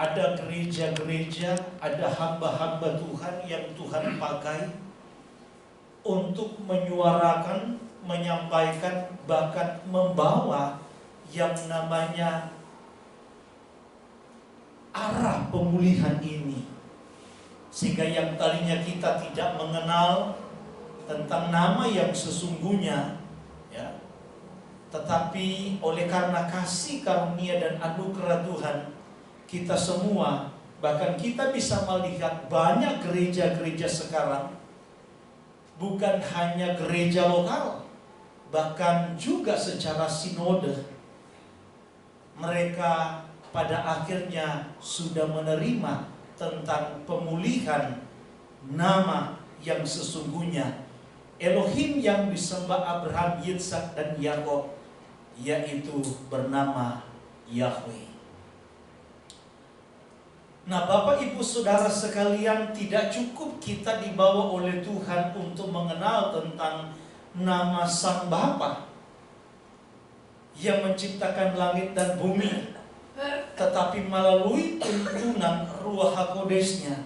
ada gereja-gereja, ada hamba-hamba Tuhan yang Tuhan pakai untuk menyuarakan, menyampaikan, bahkan membawa yang namanya arah pemulihan ini. Sehingga yang tadinya kita tidak mengenal tentang nama yang sesungguhnya, ya, tetapi oleh karena kasih karunia dan anugerah Tuhan, kita semua, bahkan kita bisa melihat banyak gereja-gereja sekarang, bukan hanya gereja lokal, bahkan juga secara sinode, mereka pada akhirnya sudah menerima tentang pemulihan nama yang sesungguhnya, Elohim yang disembah Abraham, Yitzhak, dan Yakub, yaitu bernama Yahweh. Nah, Bapak Ibu Saudara sekalian, tidak cukup kita dibawa oleh Tuhan untuk mengenal tentang nama Sang Bapa yang menciptakan langit dan bumi, tetapi melalui tuntunan Ruach HaKodesnya,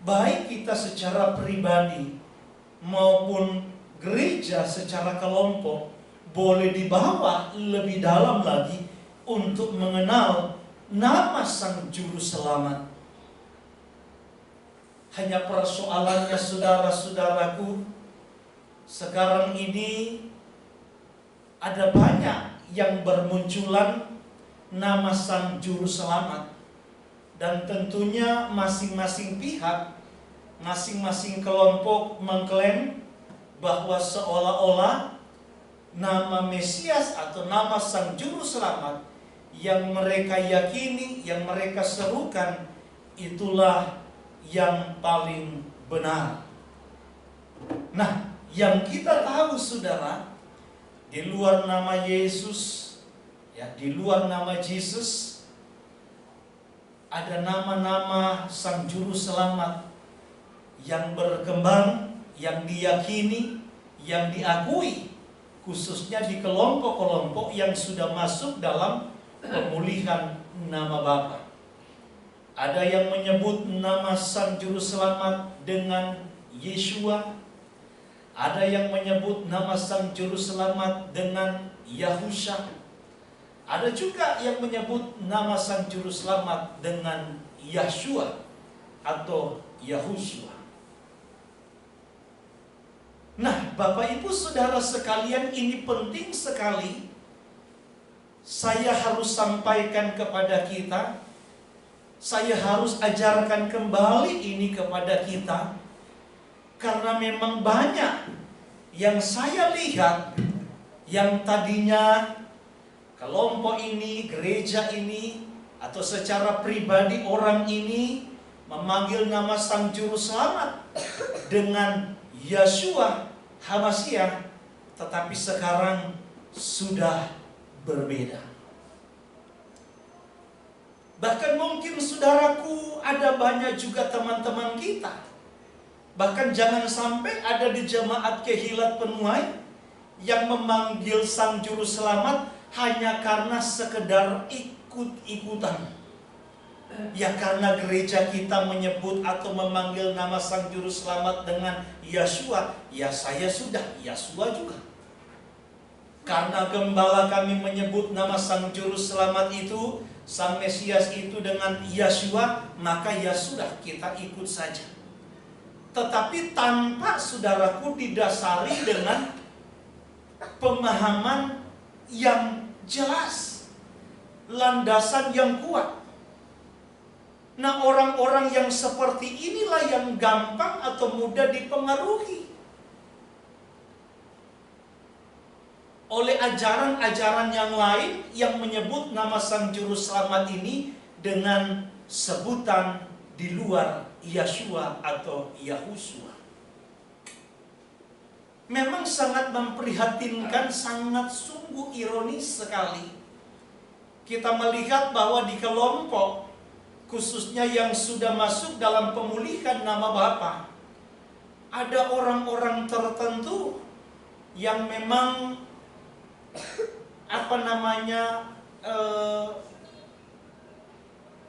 baik kita secara pribadi maupun gereja secara kelompok, boleh dibawa lebih dalam lagi untuk mengenal nama Sang Juru Selamat. Hanya persoalannya, saudara-saudaraku, sekarang ini ada banyak yang bermunculan nama Sang Juru Selamat, dan tentunya masing-masing pihak, masing-masing kelompok mengklaim bahwa seolah-olah nama Mesias atau nama Sang Juru Selamat yang mereka yakini, yang mereka serukan, itulah yang paling benar. Nah, yang kita tahu saudara, di luar nama Yesus, ya, di luar nama Yesus, ada nama-nama Sang Juru Selamat yang berkembang, yang diyakini, yang diakui, khususnya di kelompok-kelompok yang sudah masuk dalam pemulihan nama Bapa. Ada yang menyebut nama Sang Juru Selamat dengan Yeshua. Ada yang menyebut nama Sang Juru Selamat dengan Yahusha. Ada juga yang menyebut nama Sang Juru Selamat dengan Yahshua atau Yahushua. Nah, Bapak Ibu Saudara sekalian, ini penting sekali saya harus sampaikan kepada kita. Saya harus ajarkan kembali ini kepada kita, karena memang banyak yang saya lihat yang tadinya kelompok ini, gereja ini, atau secara pribadi orang ini memanggil nama Sang Juru Selamat dengan Yeshua HaMashiach, tetapi sekarang sudah berbeda. Bahkan mungkin saudaraku, ada banyak juga teman-teman kita, bahkan jangan sampai ada di jemaat Kehilat Penuai yang memanggil Sang Juru Selamat hanya karena sekedar ikut-ikutan. Ya, karena gereja kita menyebut atau memanggil nama Sang Juru Selamat dengan Yeshua, ya saya sudah Yeshua juga. Karena gembala kami menyebut nama Sang Juru Selamat itu, Sang Mesias itu dengan Yeshua, maka ya sudah, kita ikut saja. Tetapi tanpa saudaraku didasari dengan pemahaman yang jelas, landasan yang kuat. Nah, orang-orang yang seperti inilah yang gampang atau mudah dipengaruhi oleh ajaran-ajaran yang lain yang menyebut nama Sang Juru Selamat ini dengan sebutan di luar Yeshua atau Yahushua. Memang sangat memprihatinkan, sangat sungguh ironis sekali. Kita melihat bahwa di kelompok, khususnya yang sudah masuk dalam pemulihan nama Bapa, ada orang-orang tertentu yang memang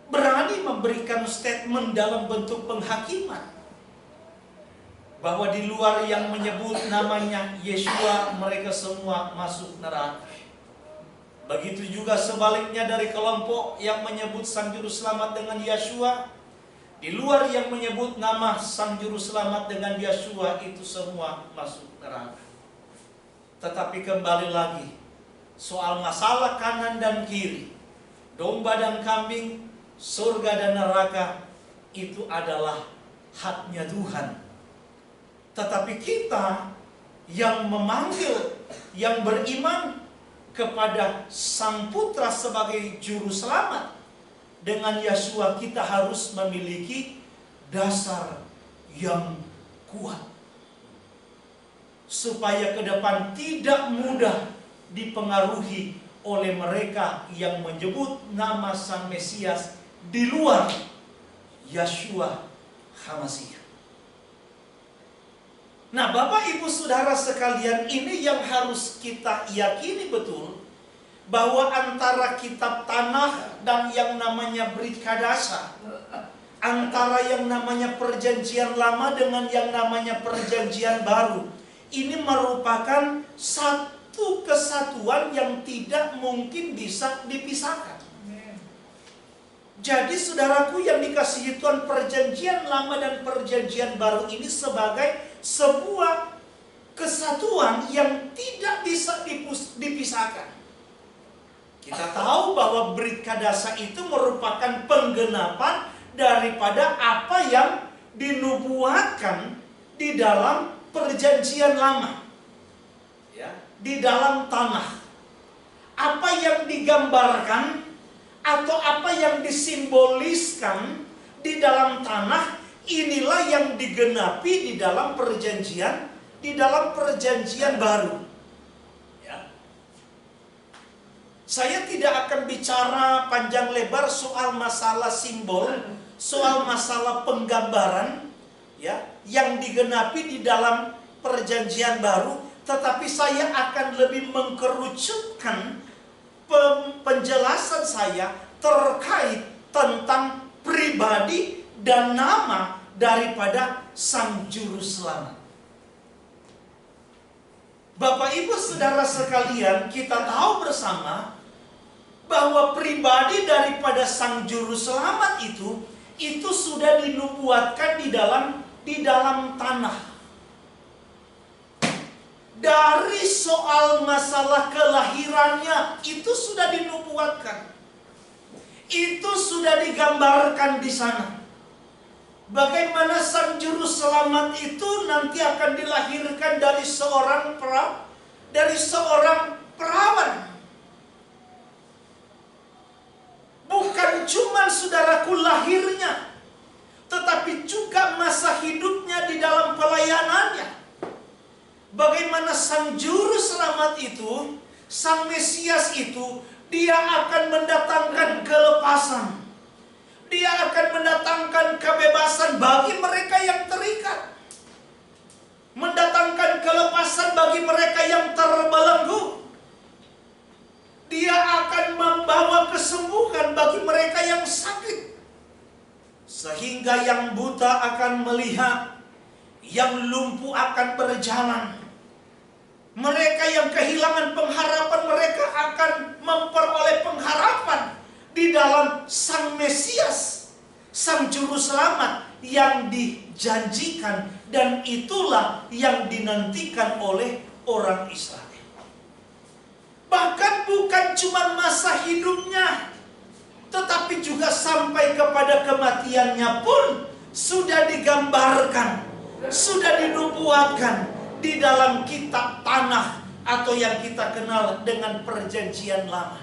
berani memberikan statement dalam bentuk penghakiman bahwa di luar yang menyebut namanya Yeshua, mereka semua masuk neraka. Begitu juga sebaliknya dari kelompok yang menyebut Sang Juru Selamat dengan Yeshua, di luar yang menyebut nama Sang Juru Selamat dengan Yeshua, itu semua masuk neraka. Tetapi kembali lagi, soal masalah kanan dan kiri, domba dan kambing, surga dan neraka, itu adalah haknya Tuhan. Tetapi kita yang memanggil, yang beriman kepada Sang Putra sebagai Juru Selamat dengan Yeshua, kita harus memiliki dasar yang kuat supaya ke depan tidak mudah dipengaruhi oleh mereka yang menyebut nama Sang Mesias di luar Yeshua HaMashiach. Nah, Bapak Ibu Saudara sekalian, ini yang harus kita yakini betul, bahwa antara kitab tanah dan yang namanya Brit Kadasa, antara yang namanya perjanjian lama dengan yang namanya perjanjian baru, ini merupakan satu kesatuan yang tidak mungkin bisa dipisahkan. Jadi saudaraku yang dikasihi Tuhan, perjanjian lama dan perjanjian baru ini sebagai sebuah kesatuan yang tidak bisa dipisahkan. Kita tahu bahwa Brit Kadasa itu merupakan penggenapan daripada apa yang dinubuatkan di dalam perjanjian lama, ya, di dalam tanah. Apa yang digambarkan atau apa yang disimboliskan di dalam tanah, inilah yang digenapi di dalam perjanjian baru. Saya tidak akan bicara panjang lebar soal masalah simbol, soal masalah penggambaran, ya, yang digenapi di dalam perjanjian baru, tetapi saya akan lebih mengkerucutkan penjelasan saya terkait tentang pribadi dan nama daripada Sang Juru Selamat. Bapak Ibu Saudara sekalian, kita tahu bersama bahwa pribadi daripada Sang Juru Selamat itu sudah dinubuatkan di dalam tanah. Dari soal masalah kelahirannya itu sudah dinubuatkan. Itu sudah digambarkan di sana. Bagaimana Sang Juru Selamat itu nanti akan dilahirkan dari seorang perawan. Bukan cuma saudaraku lahirnya, tetapi juga masa hidupnya di dalam pelayanannya. Bagaimana Sang Juru Selamat itu, Sang Mesias itu, dia akan mendatangkan kelepasan. Dia akan mendatangkan kebebasan bagi mereka yang terikat. Mendatangkan kelepasan bagi mereka yang terbelenggu. Dia akan membawa kesembuhan bagi mereka yang sakit. Sehingga yang buta akan melihat, yang lumpuh akan berjalan. Mereka yang kehilangan pengharapan, mereka akan memperoleh pengharapan di dalam Sang Mesias, Sang Juru Selamat yang dijanjikan, dan itulah yang dinantikan oleh orang Israel. Bahkan bukan cuma masa hidupnya, tetapi juga sampai kepada kematiannya pun sudah digambarkan, sudah dinubuatkan di dalam kitab tanah atau yang kita kenal dengan perjanjian lama.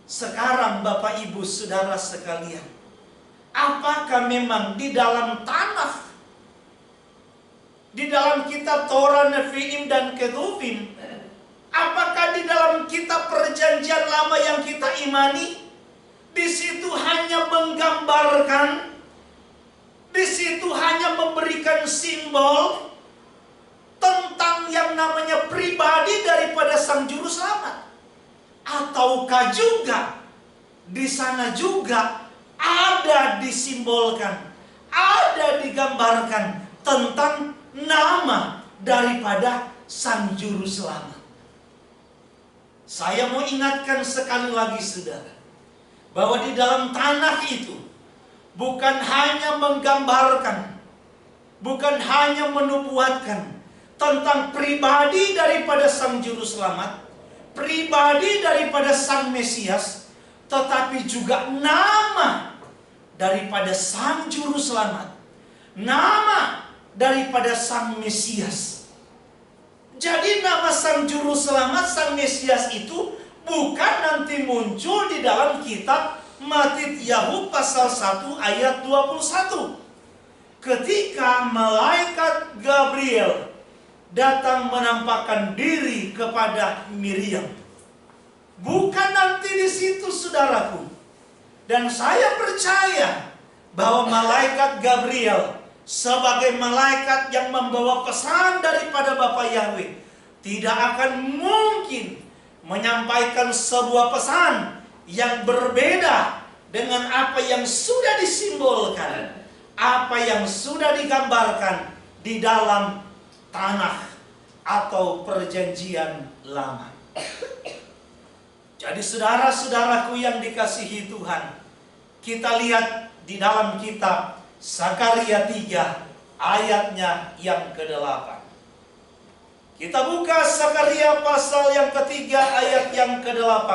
Sekarang Bapak Ibu Saudara sekalian, apakah memang di dalam tanah, di dalam kitab Torah, Nevi'im dan Ketuvim, apakah di dalam kitab perjanjian lama yang kita imani, di situ hanya menggambarkan, di situ hanya memberikan simbol tentang yang namanya pribadi daripada Sang Juru Selamat? Ataukah juga di sana juga ada disimbolkan, ada digambarkan tentang nama daripada Sang Juru Selamat. Saya mau ingatkan sekali lagi saudara, bahwa di dalam tanah itu bukan hanya menggambarkan, bukan hanya menubuatkan tentang pribadi daripada Sang Juru Selamat, pribadi daripada Sang Mesias, tetapi juga nama daripada Sang Juru Selamat, nama daripada Sang Mesias. Jadi nama Sang Juru Selamat, Sang Mesias itu bukan nanti muncul di dalam kitab Mattityahu pasal 1 ayat 21. Ketika malaikat Gabriel datang menampakkan diri kepada Miriam. Bukan nanti di situ saudaraku. Dan saya percaya bahwa malaikat Gabriel sebagai malaikat yang membawa pesan daripada Bapa Yahweh tidak akan mungkin menyampaikan sebuah pesan yang berbeda dengan apa yang sudah disimbolkan, apa yang sudah digambarkan di dalam tanah atau perjanjian lama. Jadi saudara-saudaraku yang dikasihi Tuhan, kita lihat di dalam kitab Zakaria 3 ayatnya yang ke-8. Kita buka Zakaria pasal yang ketiga ayat yang ke-8.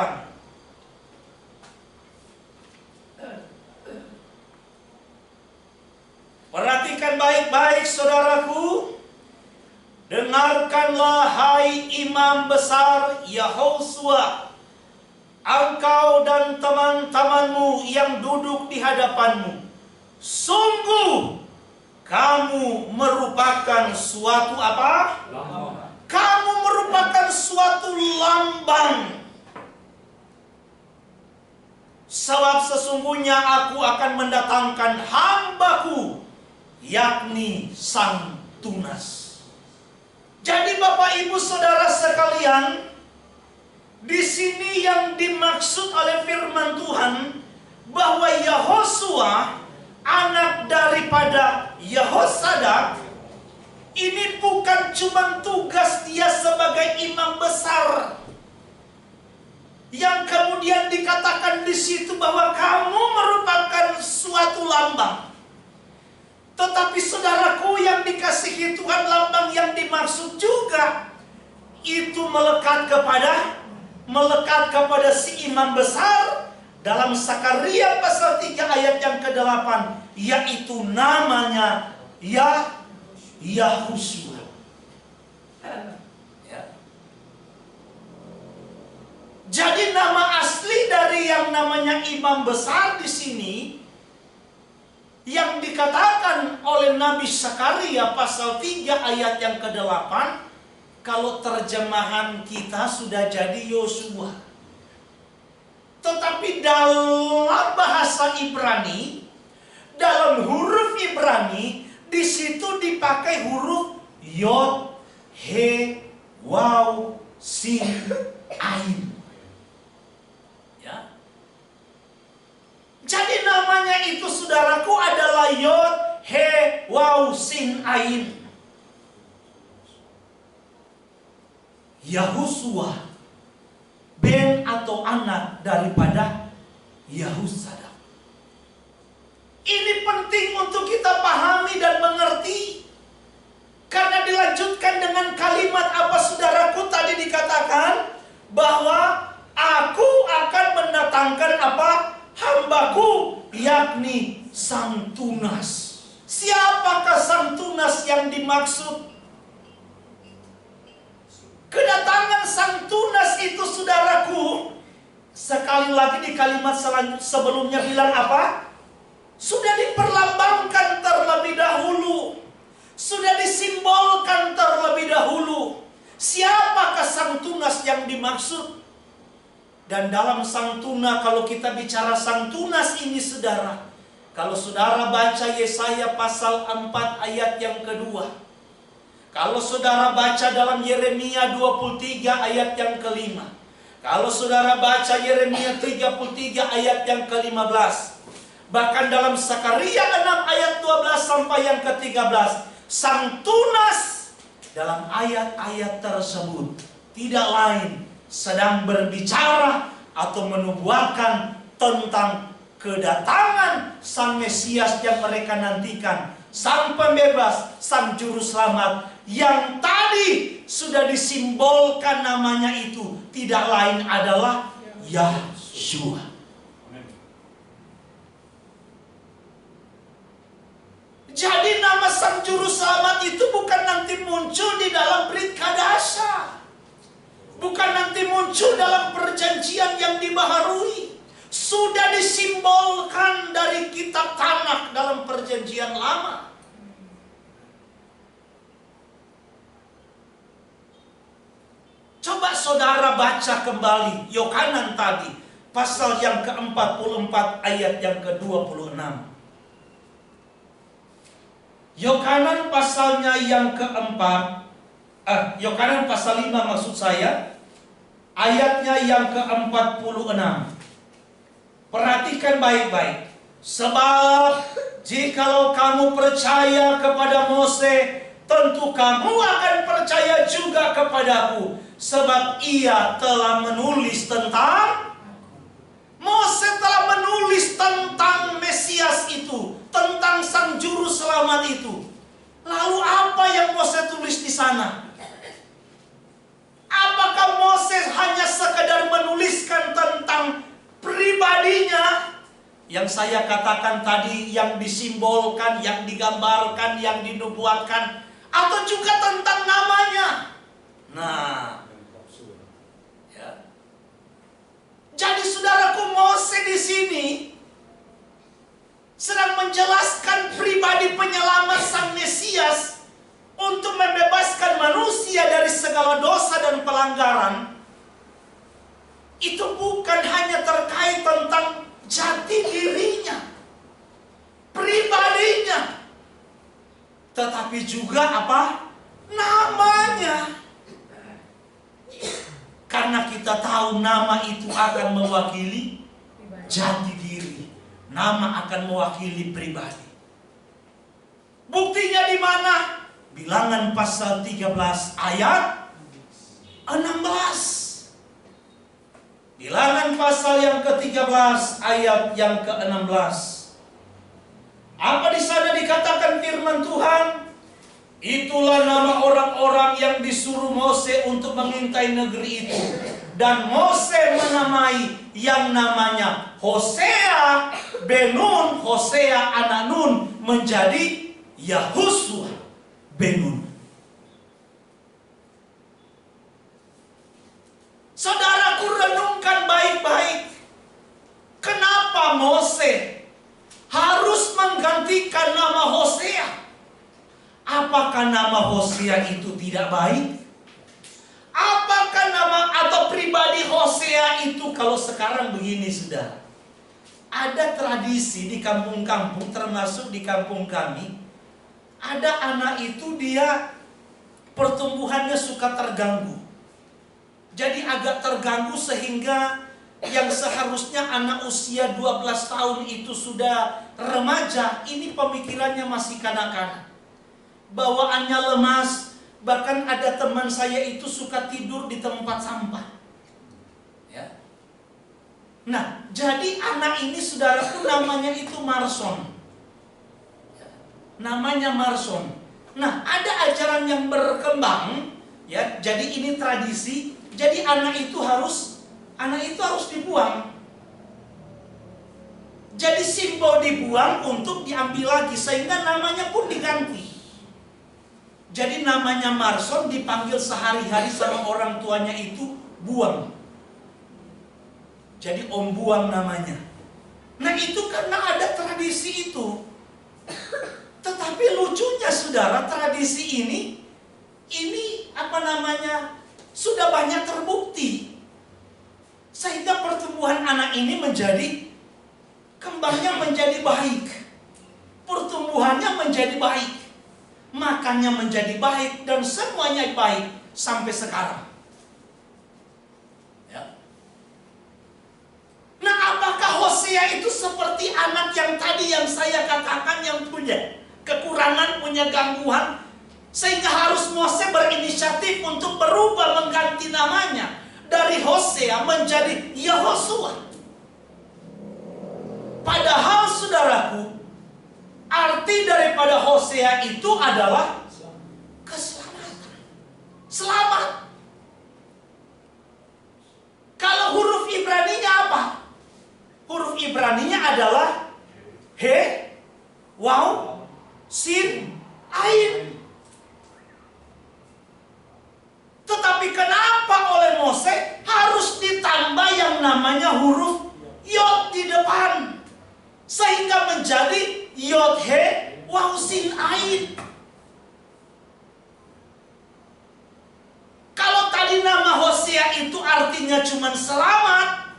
Perhatikan baik-baik saudaraku. Dengarkanlah hai imam besar Yahosua, engkau dan teman-temanmu yang duduk di hadapanmu. Sungguh kamu merupakan suatu apa? Lambang. Kamu merupakan suatu lambang. Sebab sesungguhnya aku akan mendatangkan hambaku, yakni Sang Tunas. Jadi Bapak Ibu Saudara sekalian, di sini yang dimaksud oleh firman Tuhan bahwa Yahosua, anak daripada Yehosadak, ini bukan cuma tugas dia sebagai imam besar, yang kemudian dikatakan di situ bahwa kamu merupakan suatu lambang. Tetapi saudaraku yang dikasihi Tuhan, lambang yang dimaksud juga itu melekat kepada si imam besar dalam Zakaria pasal 3 ayat yang ke-8, yaitu namanya Yahosua. Jadi nama asli dari yang namanya imam besar di sini yang dikatakan oleh Nabi Zakaria pasal 3 ayat yang ke-8, kalau terjemahan kita sudah jadi Yosua. Tetapi dalam bahasa Ibrani, dalam huruf Ibrani, di situ dipakai huruf Yod, He, Waw, Sin, Ain. Jadi namanya itu saudaraku adalah Yod, He, Waw, Sin, Ain. Yahosua, ben atau anak daripada Yehosadak. Ini penting untuk kita pahami dan mengerti. Karena dilanjutkan dengan kalimat apa saudaraku tadi dikatakan, bahwa aku akan mendatangkan apa? Hambaku, yakni Sang Tunas. Siapakah Sang Tunas yang dimaksud? Kedatangan Sang Tunas itu saudaraku, sekali lagi di kalimat sebelumnya bilang apa? Sudah diperlambangkan terlebih dahulu, sudah disimbolkan terlebih dahulu. Siapakah Sang Tunas yang dimaksud? Dan dalam Sang Tunas, kalau kita bicara Sang Tunas ini saudara, kalau saudara baca Yesaya pasal 4 ayat yang kedua, kalau saudara baca dalam Yeremia 23 ayat yang kelima, kalau saudara baca Yeremia 33 ayat yang ke-15, Bahkan dalam Sakaria 6 ayat 12 sampai yang ke-13, sang tunas dalam ayat-ayat tersebut tidak lain sedang berbicara atau menubuatkan tentang kedatangan sang Mesias yang mereka nantikan, sang pembebas, sang juru selamat yang tadi sudah disimbolkan namanya itu tidak lain adalah Yahshua. Jadi nama sang juru selamat itu bukan nanti muncul di dalam Brit Kadasha, bukan nanti muncul dalam perjanjian yang dibaharui. Sudah disimbolkan dari kitab Tanakh dalam perjanjian lama. Coba saudara baca kembali Yohanan tadi, pasal yang ke-44 ayat yang ke-26. Yohanan pasalnya yang keempat, Yohanan pasal 5 maksud saya, ayatnya yang ke-46. Perhatikan baik-baik. Sebab jikalau kamu percaya kepada Mose, tentu kamu akan percaya juga kepadaku. Sebab ia telah menulis tentang, Mose telah menulis tentang Mesias itu, tentang sang juru selamat itu. Lalu apa yang Mose tulis di sana? Apakah Mose hanya sekedar menuliskan tentang pribadinya? Yang saya katakan tadi, yang disimbolkan, yang digambarkan, yang dinubuatkan, atau juga tentang namanya? Nah, ya. Jadi saudaraku, Mose di sini sedang menjelaskan pribadi penyelamat sang Mesias untuk membebaskan manusia dari segala dosa dan pelanggaran. Itu bukan hanya terkait tentang jati dirinya, pribadinya, tetapi juga apa? Namanya. Karena kita tahu nama itu akan mewakili jati diri. Nama akan mewakili pribadi. Buktinya di mana? Bilangan pasal 13 ayat 16. Bilangan pasal yang ke-13 ayat yang ke-16. Apa di sana dikatakan firman Tuhan? Itulah nama orang-orang yang disuruh Mose untuk mengintai negeri itu. Dan Mose menamai yang namanya Hosea ben Nun, Hosea anak Nun, menjadi Yahushua ben Nun. Saudaraku, renungkan baik-baik. Kenapa Mose harus menggantikan nama Hosea? Apakah nama Hosea itu tidak baik? Apakah nama atau pribadi Hosea itu, kalau sekarang begini sudah, ada tradisi di kampung-kampung, termasuk di kampung kami, ada anak itu dia pertumbuhannya suka terganggu. Jadi agak terganggu sehingga yang seharusnya anak usia 12 tahun itu sudah remaja, ini pemikirannya masih kanak-kanak. Bawaannya lemas, bahkan ada teman saya itu suka tidur di tempat sampah. Ya. Nah, jadi anak ini saudaraku namanya itu Marson. Namanya Marson. Nah, ada ajaran yang berkembang, ya. Jadi ini tradisi. Jadi anak itu harus dibuang. Jadi simbol dibuang untuk diambil lagi, sehingga namanya pun diganti. Jadi namanya Marson dipanggil sehari-hari sama orang tuanya itu buang. Jadi om buang namanya. Nah itu karena ada tradisi itu. Tetapi lucunya saudara, tradisi ini sudah banyak terbukti. Sehingga pertumbuhan anak ini kembangnya menjadi baik. Pertumbuhannya menjadi baik. Makannya menjadi baik dan semuanya baik sampai sekarang. Ya. Nah, apakah Hosea itu seperti anak yang tadi yang saya katakan, yang punya kekurangan, punya gangguan, sehingga harus Mose berinisiatif untuk berubah, mengganti namanya dari Hosea menjadi Yehosua. Padahal saudaraku, arti daripada Hosea itu adalah keselamatan. Selamat. Kalau huruf Ibraninya apa? Huruf Ibraninya adalah He, Waw, Sin, Ain. Tetapi kenapa oleh Mose harus ditambah yang namanya huruf Yod di depan? Sehingga menjadi Yod, He, Waw, Sin, Ain. Kalau tadi nama Hosea itu artinya cuma selamat,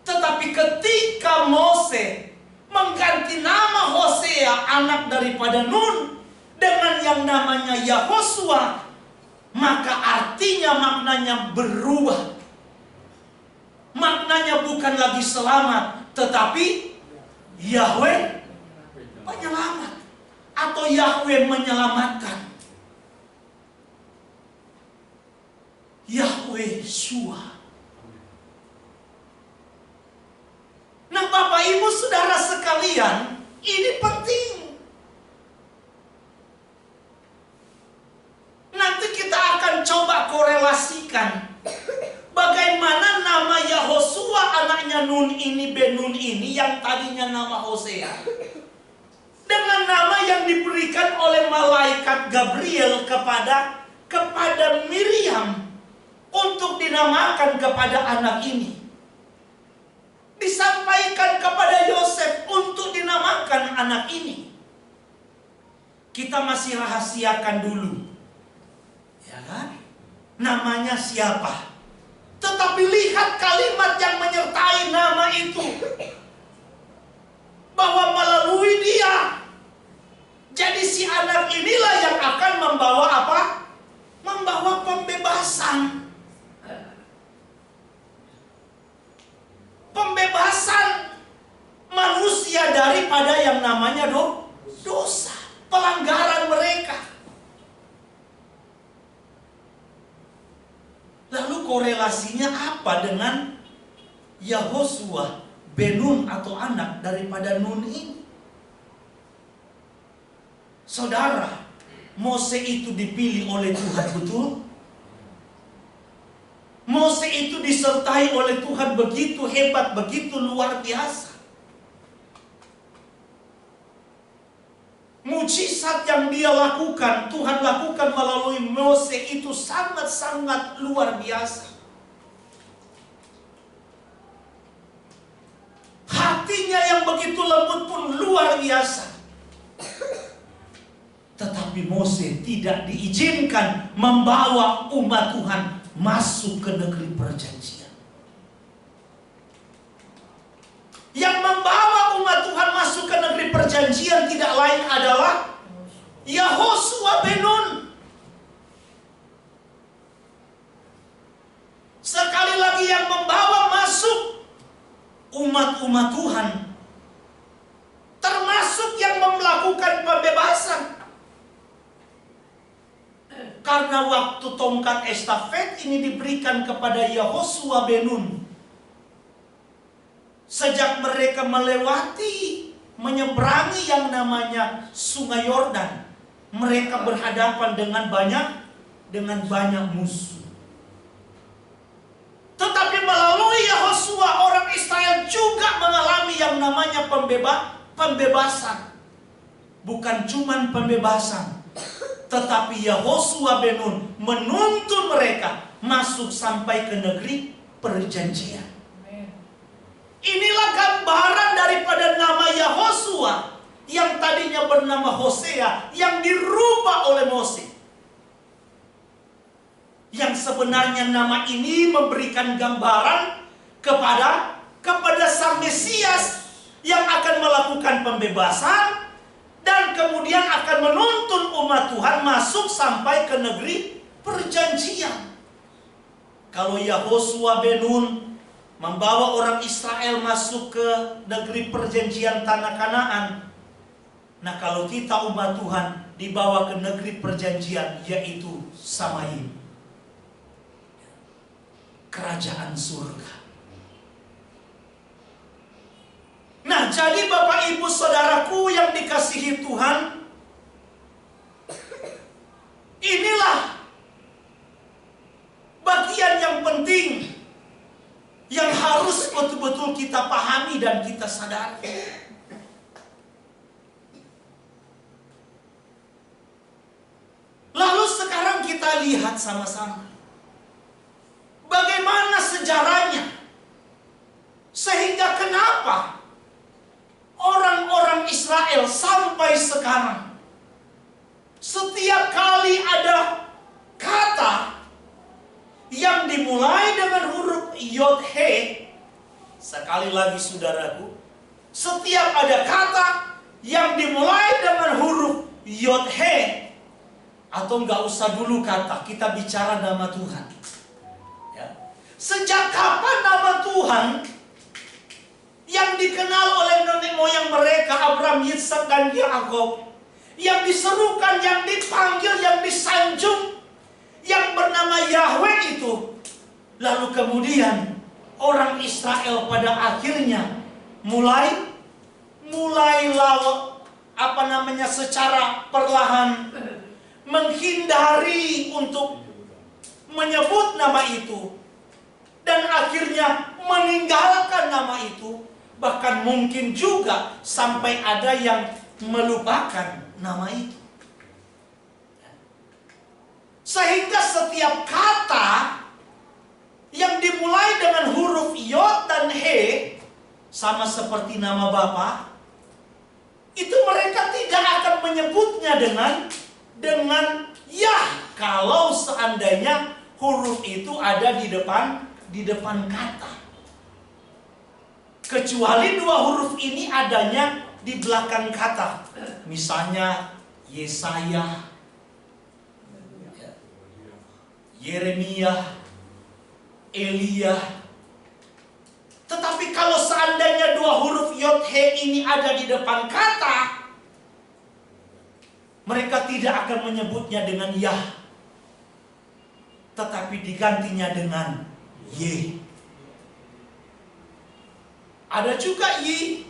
tetapi ketika Mose mengganti nama Hosea, anak daripada Nun, dengan yang namanya Yehosua, maka artinya, maknanya berubah. Maknanya bukan lagi selamat, tetapi Yahweh penyelamat, atau Yahweh menyelamatkan. Yahweh Shua. Nah, Bapak Ibu Saudara sekalian, ini penting. Nanti kita akan coba korelasikan bagaimana nama Yehosua anaknya Nun ini, Benun ini, yang tadinya nama Hosea, dengan nama yang diberikan oleh malaikat Gabriel kepada Miriam untuk dinamakan kepada anak ini. Disampaikan kepada Yosef untuk dinamakan anak ini. Kita masih rahasiakan dulu, ya kan? Namanya siapa? Tetapi lihat kalimat yang menyertai nama itu, bahwa melalui dia, jadi si anak inilah yang akan membawa apa? Membawa pembebasan. Pembebasan manusia daripada yang namanya dosa, pelanggaran mereka. Lalu korelasinya apa dengan Yehosua, Benun atau anak daripada Nun ini? Saudara, Mose itu dipilih oleh Tuhan, betul? Mose itu disertai oleh Tuhan begitu hebat, begitu luar biasa. Mujizat yang dia lakukan, Tuhan lakukan melalui Mose itu sangat-sangat luar biasa. Hatinya yang begitu lembut pun luar biasa. Tetapi Mose tidak diizinkan membawa umat Tuhan masuk ke negeri perjanjian. Yang membawa umat Tuhan masuk ke negeri perjanjian tidak lain adalah Yehosua ben Nun. Sekali lagi yang membawa masuk umat-umat Tuhan, termasuk yang melakukan pembebasan. Karena waktu tongkat estafet ini diberikan kepada Yehosua ben Nun, sejak mereka melewati, menyeberangi yang namanya Sungai Yordan, mereka berhadapan dengan banyak musuh. Tetapi melalui Yehosua, orang Israel juga mengalami yang namanya pembebasan. Bukan cuma pembebasan, tetapi Yehosua ben Nun menuntun mereka masuk sampai ke negeri perjanjian. Inilah gambaran daripada nama Yehosua yang tadinya bernama Hosea, yang dirubah oleh Mose. Yang sebenarnya nama ini memberikan gambaran kepada Sang Mesias yang akan melakukan pembebasan dan kemudian akan menuntun umat Tuhan masuk sampai ke negeri perjanjian. Kalau Yehosua ben Nun membawa orang Israel masuk ke negeri perjanjian tanah Kanaan. Nah, kalau kita umat Tuhan dibawa ke negeri perjanjian, yaitu Samaim, kerajaan surga. Nah, jadi Bapak Ibu Saudaraku yang dikasihi Tuhan, inilah bagian yang penting yang harus betul-betul kita pahami dan kita sadari. Lalu sekarang kita lihat sama-sama bagaimana sejarahnya, sehingga kenapa orang-orang Israel sampai sekarang setiap kali ada kata yang dimulai dengan huruf Yod He, sekali lagi saudaraku, setiap ada kata yang dimulai dengan huruf Yod He, atau nggak usah dulu kata, kita bicara nama Tuhan. Ya. Sejak kapan nama Tuhan yang dikenal oleh nenek moyang mereka, Abraham, Yitzhak, dan Yakub, yang diserukan, yang dipanggil, yang disanjung, yang bernama Yahweh itu, lalu kemudian orang Israel pada akhirnya mulai secara perlahan menghindari untuk menyebut nama itu, dan akhirnya meninggalkan nama itu. Bahkan mungkin juga sampai ada yang melupakan nama itu. Sehingga setiap kata yang dimulai dengan huruf Yod dan He, sama seperti nama Bapa, itu mereka tidak akan menyebutnya dengan Yah, kalau seandainya huruf itu ada di depan kata. Kecuali dua huruf ini adanya di belakang kata. Misalnya Yesaya, Yeremia, Elia. Tetapi kalau seandainya dua huruf Yod He ini ada di depan kata, mereka tidak akan menyebutnya dengan Yah, tetapi digantinya dengan Ye. Ada juga Yi,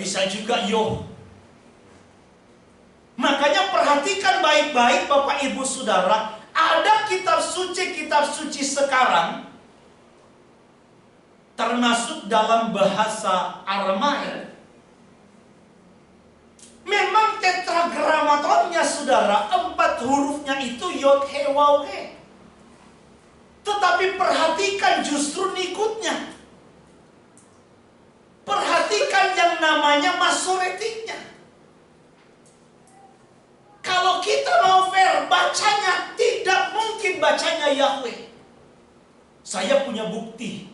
bisa juga Yo. Makanya perhatikan baik-baik Bapak Ibu Saudara, ada kitab suci sekarang, termasuk dalam bahasa Aramaik. Memang tetragramatonnya saudara, 4 hurufnya itu Yod He Waw He. Tetapi perhatikan justru nikutnya. Perhatikan yang namanya masoretiknya. Kalau kita mau fair, bacanya tidak mungkin bacanya Yahweh. Saya punya bukti.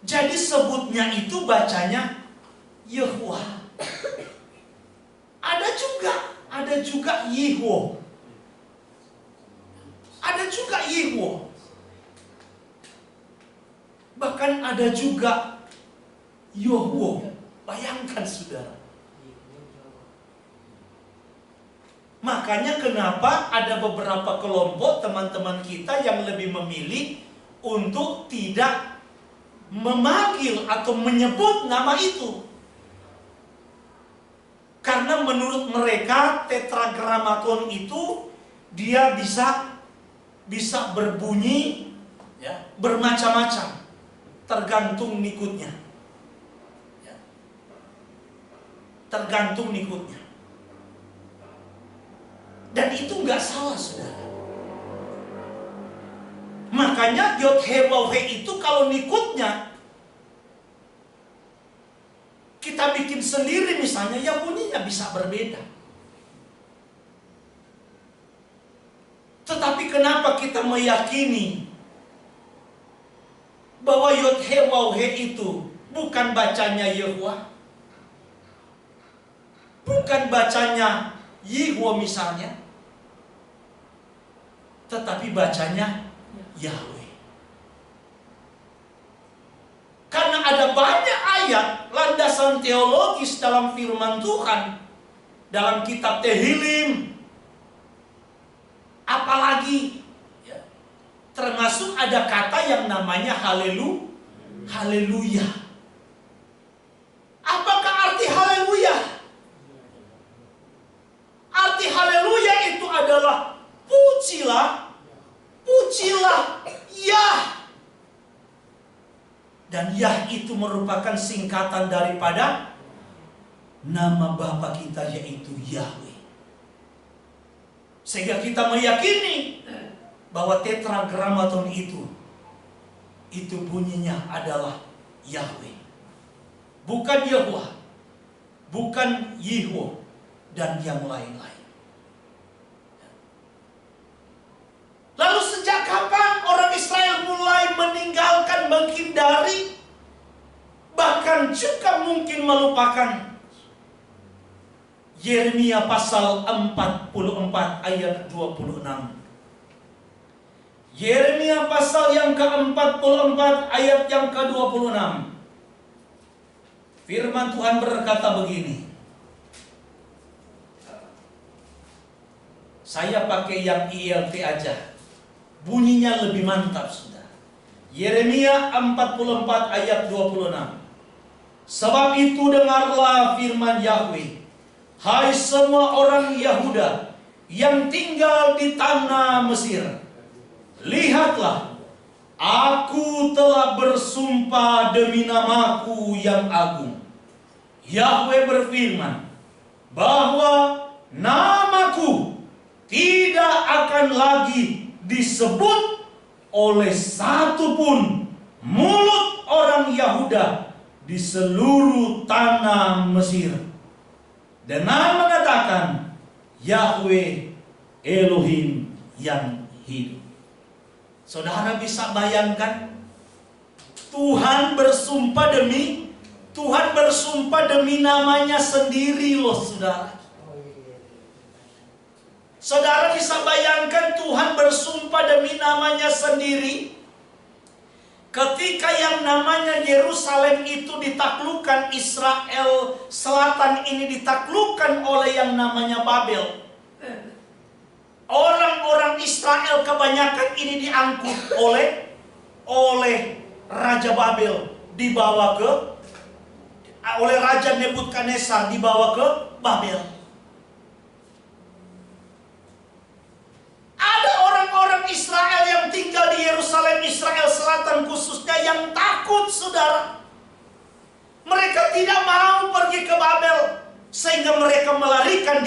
Jadi sebutnya itu bacanya Yehuwa. Ada juga Yihwo. Ada juga Yihwo. Bahkan ada juga Yohwo. Bayangkan saudara. Makanya kenapa ada beberapa kelompok teman-teman kita yang lebih memilih untuk tidak memanggil atau menyebut nama itu. Karena menurut mereka tetragramaton itu dia bisa berbunyi ya, bermacam-macam, tergantung nikutnya. Ya. Tergantung nikutnya. Dan itu nggak salah, saudara. Makanya Yod He Waw He itu kalau nikutnya kita bikin sendiri misalnya, ya bunyinya bisa berbeda. Tetapi kenapa kita meyakini bahwa Yod He Waw He itu bukan bacanya Yehuwa, bukan bacanya Yihwo misalnya? tetapi bacanya Yahweh. Karena ada banyak ayat landasan teologis dalam firman Tuhan, dalam kitab Tehillim, apalagi ya, termasuk ada kata yang namanya haleluya. Apakah arti haleluya? Arti haleluya itu adalah pujilah Yah. Dan Yah itu merupakan singkatan daripada nama Bapa kita, yaitu Yahweh. Sehingga kita meyakini bahwa tetragrammaton itu bunyinya adalah Yahweh, bukan Yehovah, bukan Yihwo, dan yang lain-lain. Lalu sejak kapan orang Israel mulai meninggalkan, menghindari, bahkan juga mungkin melupakan? Yeremia pasal 44 ayat 26. Yeremia pasal yang ke-44 ayat yang ke-26. Firman Tuhan berkata begini. Saya pakai yang ILT aja. Bunyinya lebih mantap sudah. Yeremia 44 ayat 26. Sebab itu dengarlah firman Yahweh, hai semua orang Yahuda yang tinggal di tanah Mesir. Lihatlah, aku telah bersumpah demi namaku yang agung. Yahweh berfirman, bahwa namaku tidak akan lagi disebut oleh satu pun mulut orang Yahuda di seluruh tanah Mesir, dengan mengatakan Yahweh Elohim yang hidup. Saudara bisa bayangkan, Tuhan bersumpah demi namanya sendiri loh, saudara. Saudara bisa bayangkan Tuhan bersumpah demi namanya sendiri. Ketika yang namanya Yerusalem itu ditaklukkan, Israel Selatan ini ditaklukkan oleh yang namanya Babel. Orang-orang Israel kebanyakan ini diangkut oleh Raja Babel, dibawa oleh Raja Nebukadnezar, dibawa ke Babel. Ada orang-orang Israel yang tinggal di Yerusalem, Israel Selatan khususnya, yang takut, saudara. Mereka tidak mau pergi ke Babel, sehingga mereka melarikan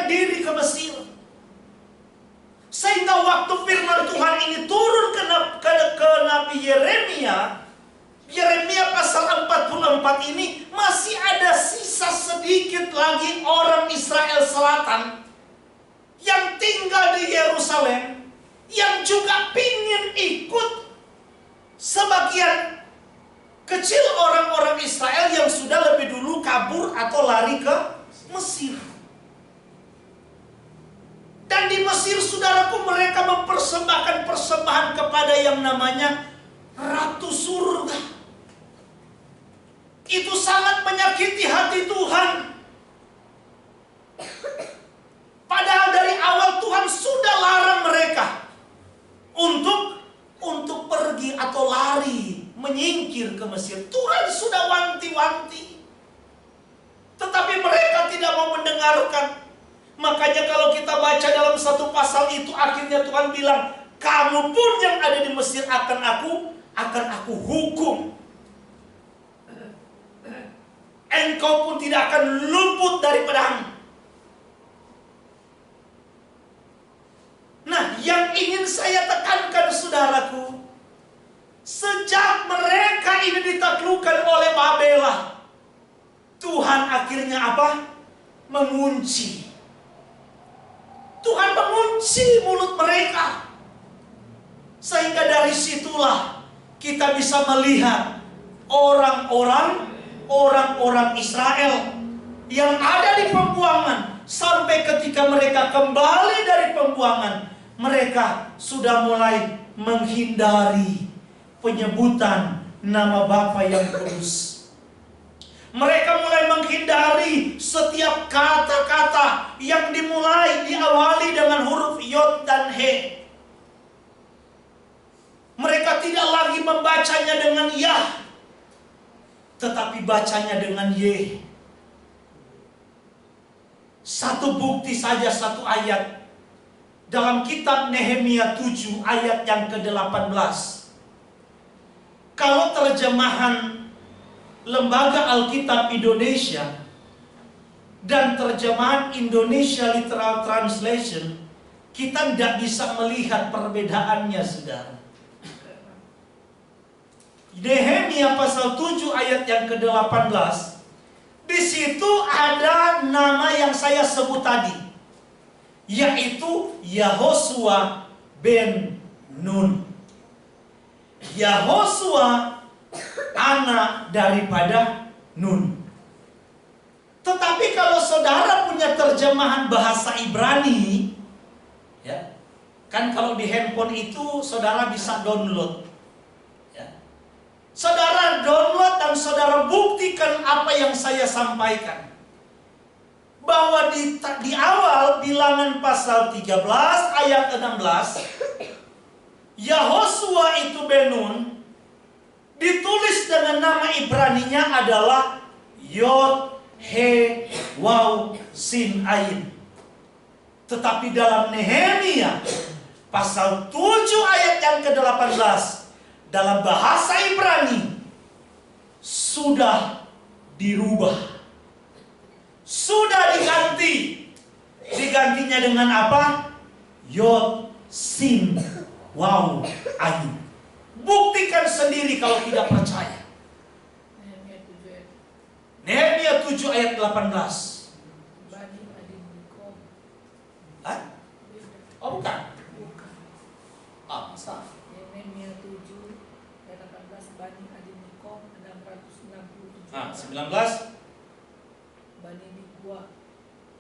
diri ke Mesir. Sehingga waktu firman Tuhan ini turun ke Nabi Yeremia, Yeremia pasal 44 ini, masih ada sisa sedikit lagi orang Israel Selatan yang tinggal di Yerusalem, yang juga pingin ikut sebagian kecil orang-orang Israel yang sudah lebih dulu kabur atau lari ke Mesir. Dan di Mesir, saudaraku, mereka mempersembahkan persembahan kepada yang namanya Ratu Surga. Itu sangat menyakiti hati Tuhan. Padahal dari awal Tuhan sudah larang mereka untuk pergi atau lari, menyingkir ke Mesir. Tuhan sudah wanti-wanti, tetapi mereka tidak mau mendengarkan. Makanya kalau kita baca dalam satu pasal itu, akhirnya Tuhan bilang, kamu pun yang ada di Mesir akan aku hukum. Engkau pun tidak akan luput dari pedang. Nah, yang ingin saya tekankan, saudaraku, sejak mereka ini ditaklukkan oleh Babel, Tuhan akhirnya apa? Mengunci. Tuhan mengunci mulut mereka. Sehingga dari situlah kita bisa melihat orang-orang Israel yang ada di pembuangan, sampai ketika mereka kembali dari pembuangan, mereka sudah mulai menghindari penyebutan nama Bapa yang kudus. Mereka mulai menghindari setiap kata-kata yang diawali dengan huruf Yod dan He. Mereka tidak lagi membacanya dengan Yah, tetapi bacanya dengan Ye. Satu bukti saja, satu ayat dalam kitab Nehemia 7 ayat yang ke-18. Kalau terjemahan Lembaga Alkitab Indonesia dan terjemahan Indonesia Literal Translation, kita tidak bisa melihat perbedaannya, saudara. Nehemia pasal 7 ayat yang ke-18, di situ ada nama yang saya sebut tadi, yaitu Yahosua bin Nun. Yahosua anak daripada Nun. Tetapi kalau saudara punya terjemahan bahasa Ibrani, ya, kan kalau di handphone itu saudara bisa download, ya. Saudara download dan saudara buktikan apa yang saya sampaikan, bahwa di awal Bilangan pasal 13 ayat 16, Yahosua itu Benun ditulis dengan nama Ibraninya adalah Yod He Waw Sin Ain. Tetapi dalam Nehemia pasal 7 ayat yang ke-18, dalam bahasa Ibrani sudah dirubah, sudah diganti. Digantinya dengan apa? Yod Sin Waw Ain. Buktikan sendiri kalau tidak percaya. Nehemia 7 ayat 18. Hah? Oh bukan? Ah, masa? Nehemia 7 ayat 18, Bani Adinikom 667. Ah, 19. Bani Nikwa.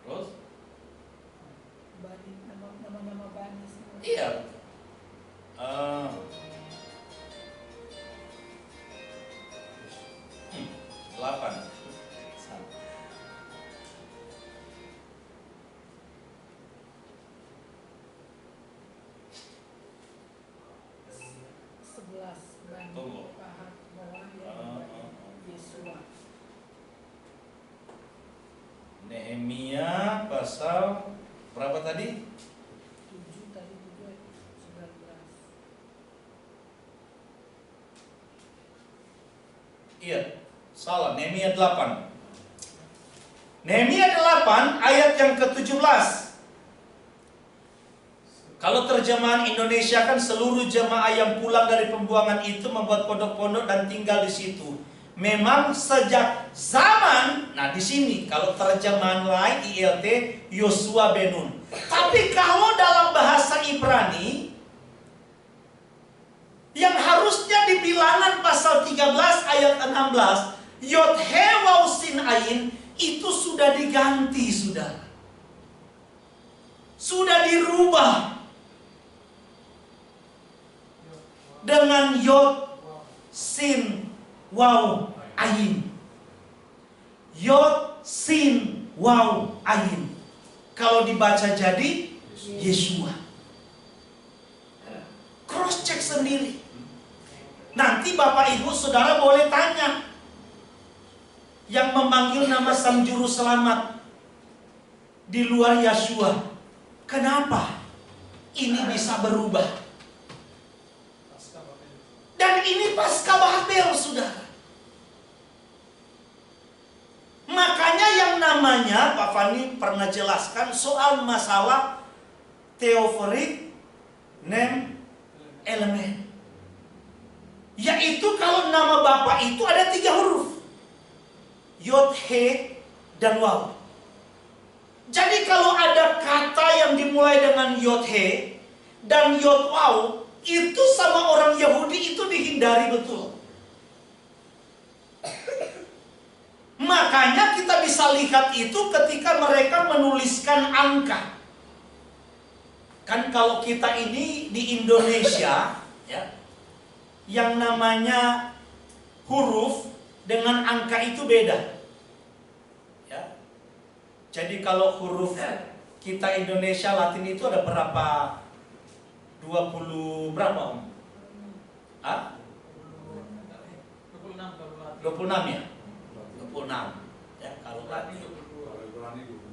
Terus? Bani, nama-nama Bani semua. Iya. 8. 11 Bani Tunggu. Pahat Moab yang Bani Yesua. Nehemia pasal berapa tadi? 7 tadi 7 ayat 19. Iya, salah. Nehemia 8. Nehemia 8 ayat yang ke-17. Kalau terjemahan Indonesia kan seluruh jemaah yang pulang dari pembuangan itu membuat pondok-pondok dan tinggal di situ. Memang sejak zaman, nah di sini kalau terjemahan lain ILT Yosua Benun. Tapi kalau dalam bahasa Ibrani yang harusnya di Bilangan pasal 13 ayat 16, Yod He Waw Sin Ain itu sudah diganti, saudara. Sudah dirubah dengan Yod Sin Waw Ain. Yod Sin Waw Ain. Kalau dibaca jadi Yesua. Cross check sendiri. Nanti Bapak Ibu Saudara boleh tanya, yang memanggil nama Sang Juru Selamat di luar Yeshua, kenapa ini bisa berubah? Dan ini pasca Babel, saudara. Makanya yang namanya, Pak Fani pernah jelaskan soal masalah theophoric name element. Yaitu kalau nama Bapa itu ada 3 huruf. Yod, He, dan Waw. Jadi kalau ada kata yang dimulai dengan Yod, He, dan Yod, Waw, itu sama orang Yahudi itu dihindari betul. Makanya kita bisa bisa lihat itu ketika mereka menuliskan angka. Kan kalau kita ini di Indonesia, ya, yang namanya huruf dengan angka itu beda. Ya. Jadi kalau huruf kita Indonesia Latin itu ada berapa? 20 berapa, Om? Hah? 26 ya? 26 ya kalau Latin.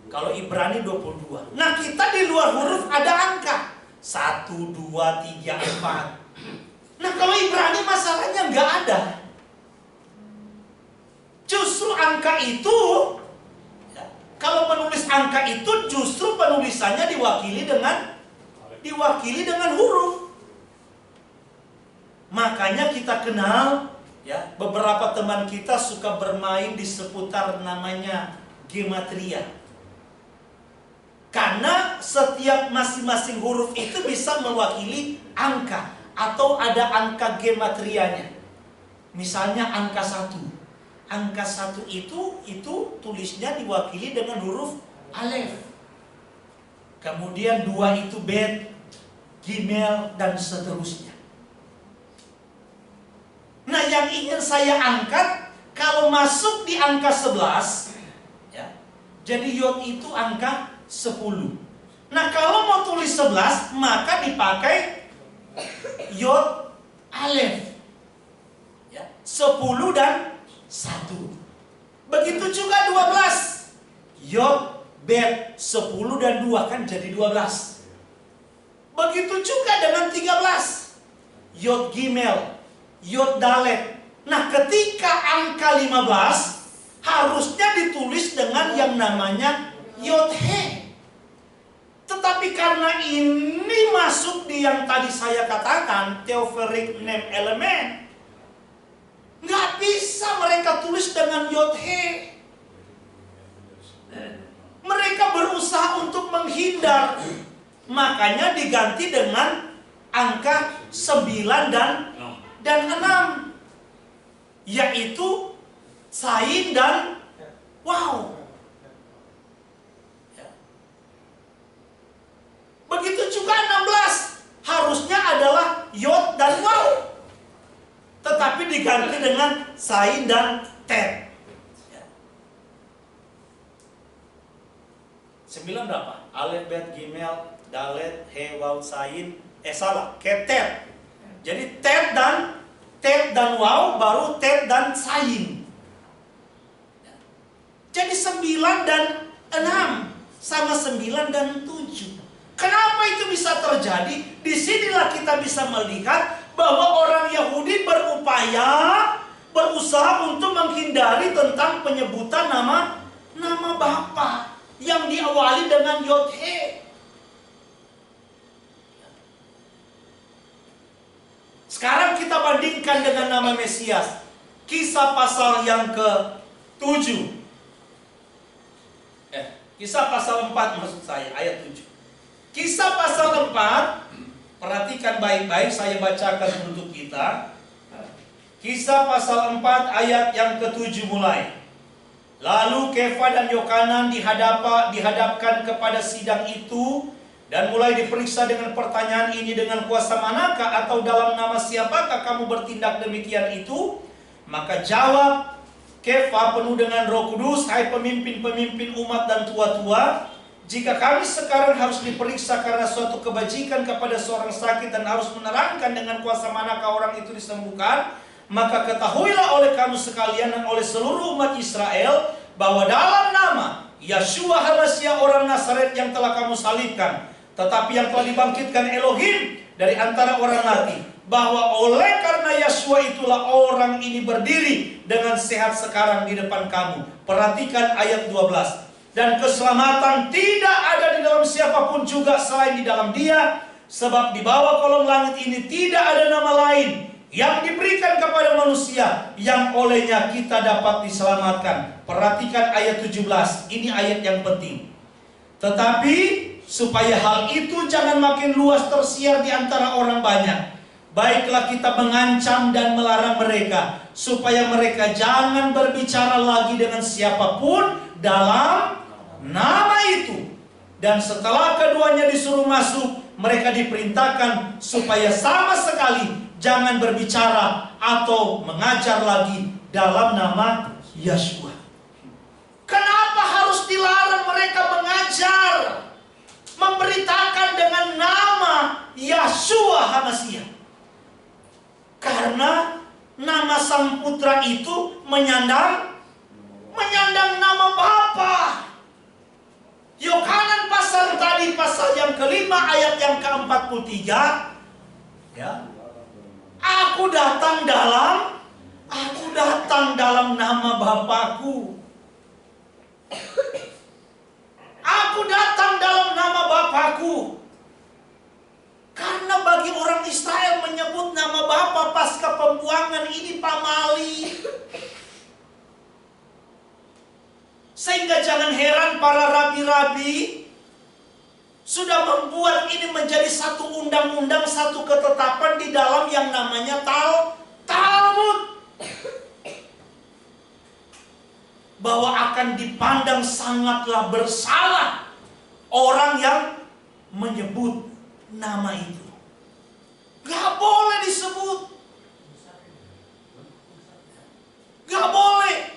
Kalau Ibrani 22. Nah, kita di luar huruf ada angka 1, 2, 3, 4. Nah, kalau Ibrani masalahnya nggak ada. Justru angka itu, ya, kalau menulis angka itu justru penulisannya diwakili dengan huruf. Makanya kita kenal, ya, beberapa teman kita suka bermain di seputar namanya gematria. Karena setiap masing-masing huruf itu bisa mewakili angka atau ada angka gematrianya. Misalnya angka 1. Angka 1 itu tulisnya diwakili dengan huruf alef. Kemudian 2 itu bet, gimel, dan seterusnya. Nah, yang ingin saya angkat, kalau masuk di angka 11, ya, jadi yod itu angka 10. Nah, kalau mau tulis 11, maka dipakai yod alef. Ya, 10 dan 1. Begitu juga 12. Yod, bet, 10 dan 2 kan jadi 12. Begitu juga dengan 13. Yod gimel, yod dalet. Nah, ketika angka 15 harusnya ditulis dengan yang namanya yod he. Tetapi karena ini masuk di yang tadi saya katakan, theophoric name element, nggak bisa mereka tulis dengan yod he. Mereka berusaha untuk menghindar. Makanya diganti dengan angka 9 dan 6. Yaitu sain dan waw. Ya. Begitu juga 16. Harusnya adalah yod dan waw. Tetapi diganti dengan sain dan tet. Ya. 9 berapa? Alef, bet, gimel, dalet, he, waw, sain. Salah, ketet. Jadi tet dan waw baru tet dan sain. Jadi 9 dan 6 sama 9 dan 7. Kenapa itu bisa terjadi? Disinilah kita bisa melihat bahwa orang Yahudi berusaha untuk menghindari tentang penyebutan nama Bapa yang diawali dengan yod he. Sekarang kita bandingkan dengan nama Mesias. Kisah pasal yang ke-7. Kisah pasal 4 maksud saya, ayat 7. Kisah pasal 4, perhatikan baik-baik, saya bacakan untuk kita. Kisah pasal 4 ayat yang ke-7 mulai. Lalu Kefa dan Yohanan dihadapkan kepada sidang itu dan mulai diperiksa dengan pertanyaan ini, dengan kuasa manakah atau dalam nama siapakah kamu bertindak demikian itu? Maka jawab Kefa penuh dengan Roh Kudus, hai pemimpin-pemimpin umat dan tua-tua, jika kami sekarang harus diperiksa karena suatu kebajikan kepada seorang sakit dan harus menerangkan dengan kuasa manakah orang itu disembuhkan, maka ketahuilah oleh kamu sekalian dan oleh seluruh umat Israel bahwa dalam nama Yeshua HaMasyiah orang Nazaret yang telah kamu salibkan, tetapi yang telah dibangkitkan Elohim dari antara orang mati, bahwa oleh karena Yeshua itulah orang ini berdiri dengan sehat sekarang di depan kamu. Perhatikan ayat 12. Dan keselamatan tidak ada di dalam siapapun juga selain di dalam Dia, sebab di bawah kolong langit ini tidak ada nama lain yang diberikan kepada manusia yang olehnya kita dapat diselamatkan. Perhatikan ayat 17. Ini ayat yang penting. Tetapi supaya hal itu jangan makin luas tersiar di antara orang banyak, Baiklah kita mengancam dan melarang mereka, supaya mereka jangan berbicara lagi dengan siapapun dalam nama itu. Dan setelah keduanya disuruh masuk, mereka diperintahkan supaya sama sekali jangan berbicara atau mengajar lagi dalam nama Yeshua. Kenapa harus dilarang mereka mengajar, memberitakan dengan nama Yeshua HaMashiach? Karena nama Sang Putra itu menyandang nama Bapa. Yohanan pasal tadi, pasal yang kelima ayat yang ke-43, ya. Aku datang dalam nama Bapakku. Aku datang dalam nama Bapakku. Karena bagi orang Israel menyebut nama Bapa pasca pembuangan ini pamali. Sehingga jangan heran para rabi-rabi sudah membuat ini menjadi satu undang-undang, satu ketetapan di dalam yang namanya Talmud. Bahwa akan dipandang sangatlah bersalah orang yang menyebut nama itu. Gak boleh disebut. Gak boleh.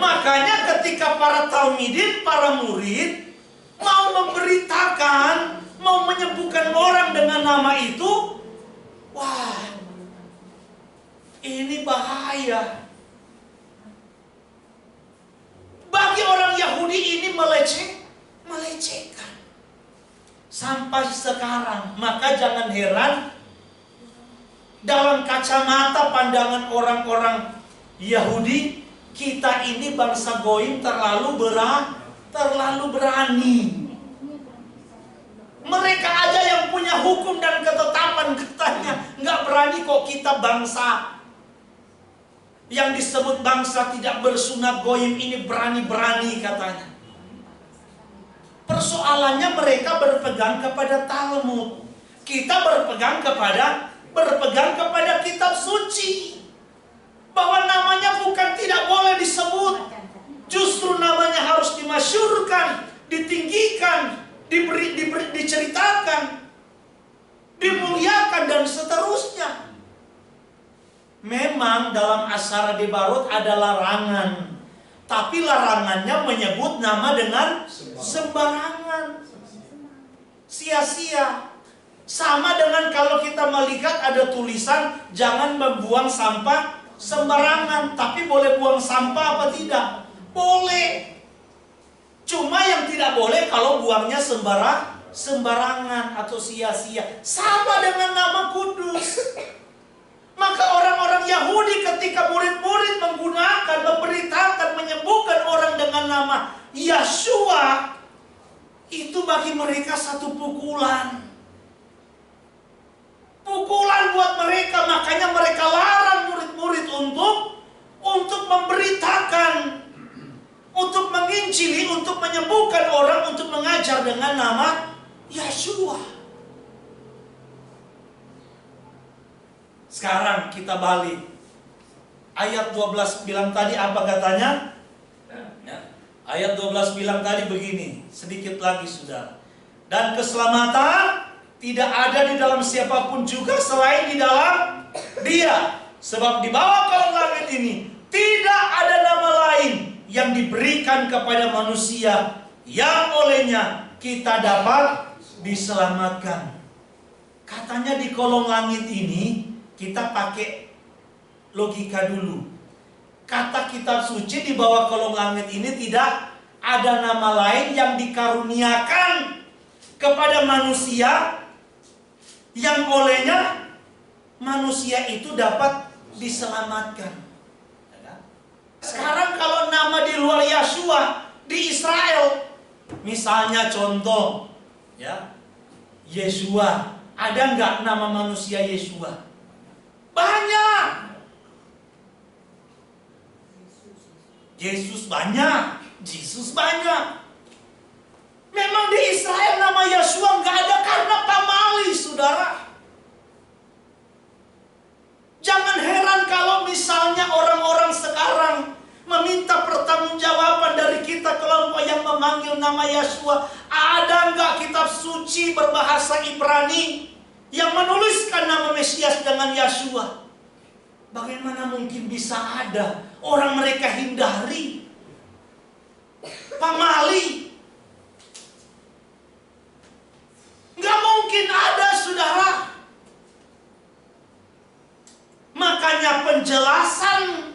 Makanya ketika para talmidin, para murid mau memberitakan, mau menyebutkan orang dengan nama itu, wah, ini bahaya. Bagi orang Yahudi ini melecehkan. Sampai sekarang, maka jangan heran dalam kacamata pandangan orang-orang Yahudi, kita ini bangsa goim terlalu berani. Mereka aja yang punya hukum dan ketetapan katanya, nggak berani kok kita bangsa yang disebut bangsa tidak bersunat goim ini berani-berani katanya. Persoalannya mereka berpegang kepada Talmud. Kita berpegang kepada kitab suci. Bahwa namanya bukan tidak boleh disebut. Justru namanya harus dimasyurkan, ditinggikan, diceritakan, dimuliakan dan seterusnya. Memang dalam Asyara Debarot ada larangan, tapi larangannya menyebut nama dengan sembarangan, sia-sia. Sama dengan kalau kita melihat ada tulisan jangan membuang sampah sembarangan, tapi boleh buang sampah apa tidak? Boleh. Cuma yang tidak boleh kalau buangnya sembarangan atau sia-sia. Sama dengan nama kudus. Maka orang-orang Yahudi ketika murid-murid menggunakan, memberitakan, menyembuhkan orang dengan nama Yeshua, itu bagi mereka satu pukulan. Pukulan buat mereka, makanya mereka larang murid-murid untuk memberitakan, untuk menginjili, untuk menyembuhkan orang, untuk mengajar dengan nama Yeshua. Sekarang kita balik. Ayat 12 bilang tadi apa katanya? Ayat 12 bilang tadi begini, sedikit lagi saudara. Dan keselamatan tidak ada di dalam siapapun juga selain di dalam Dia. Sebab di bawah kolong langit ini tidak ada nama lain yang diberikan kepada manusia yang olehnya kita dapat diselamatkan. Katanya di kolong langit ini kita pakai logika dulu. Kata kitab suci di bawah kolong langit ini tidak ada nama lain yang dikaruniakan kepada manusia yang olehnya manusia itu dapat diselamatkan. Sekarang kalau nama di luar Yeshua di Israel, misalnya contoh, ya, Yeshua, ada nggak nama manusia Yeshua? Banyak. Yesus banyak, Yesus banyak. Memang di Israel nama Yeshua nggak ada karena pamali, saudara. pertanggungjawaban dari kita kelompok yang memanggil nama Yeshua. Ada nggak kitab suci berbahasa Ibrani yang menuliskan nama Mesias dengan Yeshua? Bagaimana mungkin bisa ada? Orang mereka hindari, pamali. Nggak mungkin ada, saudara. Makanya penjelasan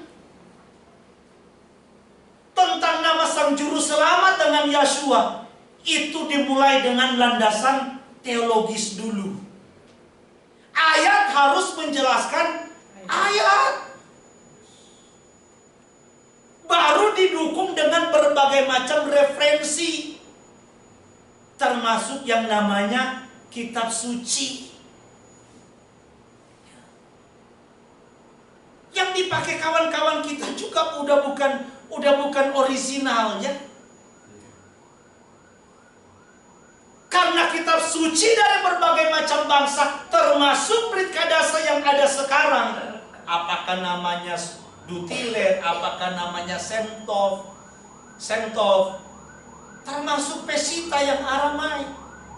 tentang nama Sang Juru Selamat dengan Yeshua itu dimulai dengan landasan teologis dulu. Ayat harus menjelaskan ayat, baru didukung dengan berbagai macam referensi, termasuk yang namanya kitab suci. Yang dipakai kawan-kawan kita juga udah bukan orisinalnya. Karena kitab suci dari berbagai macam bangsa, termasuk Brit Kadasa yang ada sekarang, apakah namanya Dutilet, apakah namanya Semtov, termasuk Pesita yang Aramai,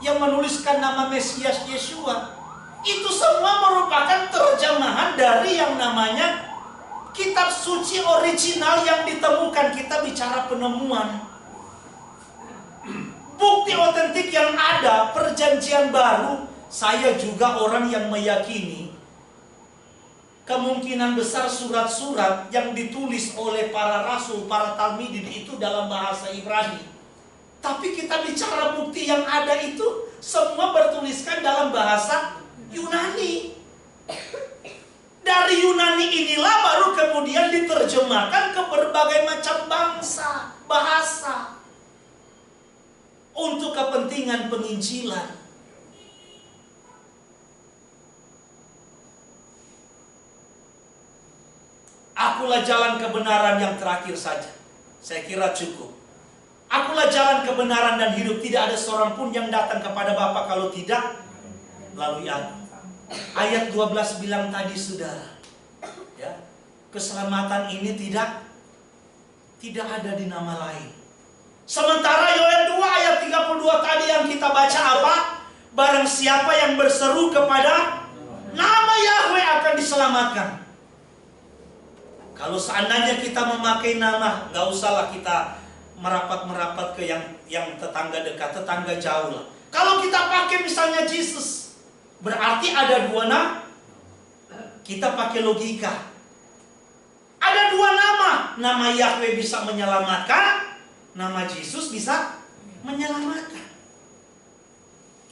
yang menuliskan nama Mesias Yeshua, itu semua merupakan terjemahan dari yang namanya kitab suci original yang ditemukan. Kita bicara penemuan. Bukti otentik yang ada, perjanjian baru, saya juga orang yang meyakini kemungkinan besar surat-surat yang ditulis oleh para rasul, para talmidin itu dalam bahasa Ibrani. Tapi kita bicara bukti yang ada itu semua bertuliskan dalam bahasa Yunani. Dari Yunani inilah baru kemudian diterjemahkan ke berbagai macam bangsa, bahasa, untuk kepentingan penginjilan. Akulah jalan kebenaran yang terakhir saja. Saya kira cukup. Akulah jalan kebenaran dan hidup. Tidak ada seorang pun yang datang kepada Bapa kalau tidak melalui aku. Ayat 12 bilang tadi, saudara, ya, keselamatan ini tidak ada di nama lain. Sementara Yoel 2 ayat 32 tadi yang kita baca apa? Barang siapa yang berseru kepada nama Yahweh akan diselamatkan. Kalau seandainya kita memakai nama, nggak usahlah kita merapat-merapat ke yang tetangga dekat, tetangga jauh lah. Kalau kita pakai misalnya Jesus, berarti ada dua nama. Kita pakai logika. Ada dua nama. Nama Yahweh bisa menyelamatkan, nama Yesus bisa menyelamatkan.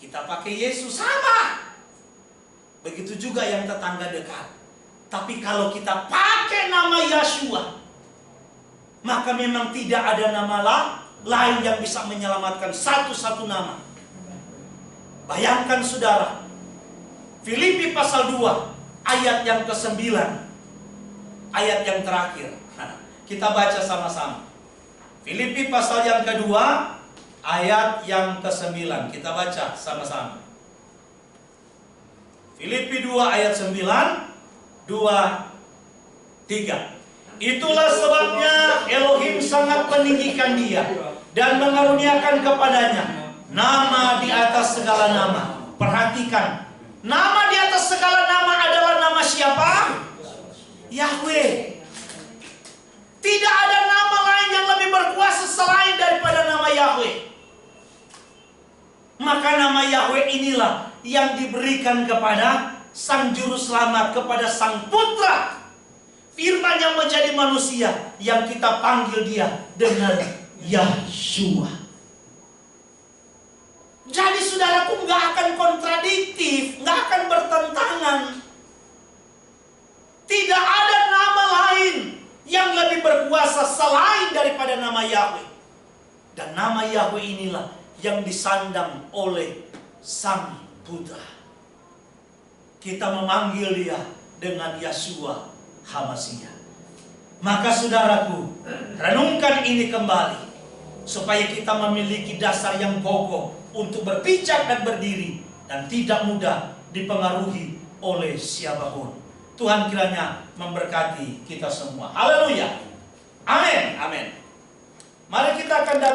Kita pakai Yesus, sama. Begitu juga yang tetangga dekat. Tapi kalau kita pakai nama Yeshua, maka memang tidak ada nama lain yang bisa menyelamatkan, satu-satu nama. Bayangkan saudara, Filipi pasal 2 ayat yang ke-9, ayat yang terakhir. Nah, kita baca sama-sama. Filipi pasal yang kedua ayat yang ke-9, kita baca sama-sama. Filipi 2 ayat 9, 2, 3. Itulah sebabnya Elohim sangat meninggikan dia dan mengaruniakan kepadanya nama di atas segala nama. Perhatikan, nama di atas segala nama adalah nama siapa? Yahweh. Tidak ada nama lain yang lebih berkuasa selain daripada nama Yahweh. Maka nama Yahweh inilah yang diberikan kepada Sang Juru Selamat, kepada Sang Putra Firman yang menjadi manusia, yang kita panggil dia dengan Yeshua. Jadi saudaraku, nggak akan kontradiktif, nggak akan bertentangan. Tidak ada nama lain yang lebih berkuasa selain daripada nama Yahweh. Dan nama Yahweh inilah yang disandang oleh Sang Putra. Kita memanggil dia dengan Yeshua HaMashiach. Maka saudaraku, renungkan ini kembali, supaya kita memiliki dasar yang kokoh untuk berpijak dan berdiri, dan tidak mudah dipengaruhi oleh siapapun. Tuhan kiranya memberkati kita semua. Haleluya. Amin. Amin. Mari kita akan datang